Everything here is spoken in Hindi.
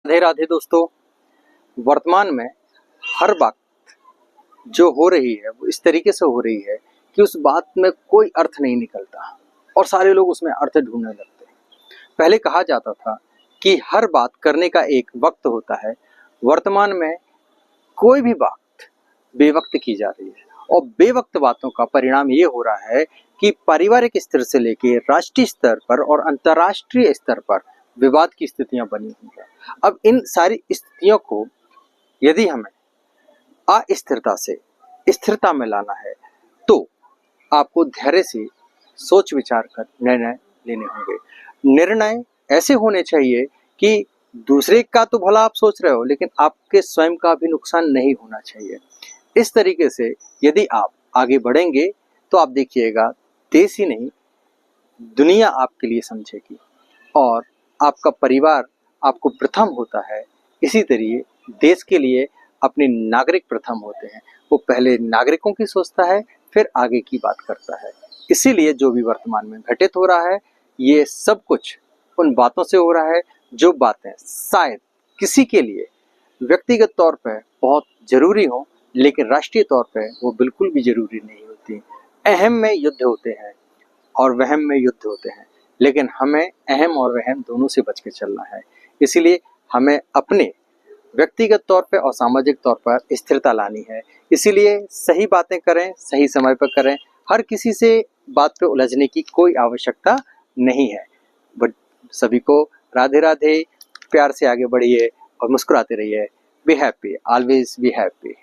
राधे राधे दोस्तों। वर्तमान में हर बात जो हो रही है वो इस तरीके से हो रही है कि उस बात में कोई अर्थ नहीं निकलता और सारे लोग उसमें अर्थ ढूंढने लगते हैं। पहले कहा जाता था कि हर बात करने का एक वक्त होता है। वर्तमान में कोई भी बात बेवक्त की जा रही है और बेवक्त बातों का परिणाम ये हो रहा है कि पारिवारिक स्तर से लेकर राष्ट्रीय स्तर पर और अंतर्राष्ट्रीय स्तर पर विवाद की स्थितियां बनी हुई है। अब इन सारी स्थितियों को यदि हमें अस्थिरता से स्थिरता में लाना है तो आपको धैर्य से सोच विचार कर निर्णय लेने होंगे। निर्णय ऐसे होने चाहिए कि दूसरे का तो भला आप सोच रहे हो लेकिन आपके स्वयं का भी नुकसान नहीं होना चाहिए। इस तरीके से यदि आप आगे बढ़ेंगे तो आप देखिएगा देश ही नहीं दुनिया आपके लिए समझेगी और आपका परिवार आपको प्रथम होता है। इसी तरीके देश के लिए अपने नागरिक प्रथम होते हैं। वो पहले नागरिकों की सोचता है फिर आगे की बात करता है। इसीलिए जो भी वर्तमान में घटित हो रहा है ये सब कुछ उन बातों से हो रहा है जो बातें शायद किसी के लिए व्यक्तिगत तौर पर बहुत जरूरी हो लेकिन राष्ट्रीय तौर पर वो बिल्कुल भी जरूरी नहीं होती। अहम में युद्ध होते हैं और वहम में युद्ध होते हैं लेकिन हमें अहम और वहम दोनों से बच के चलना है। इसीलिए हमें अपने व्यक्तिगत तौर पे और सामाजिक तौर पर स्थिरता लानी है। इसीलिए सही बातें करें, सही समय पर करें। हर किसी से बात पे उलझने की कोई आवश्यकता नहीं है। बट सभी को राधे राधे। प्यार से आगे बढ़िए और मुस्कुराते रहिए। Be happy, always be happy.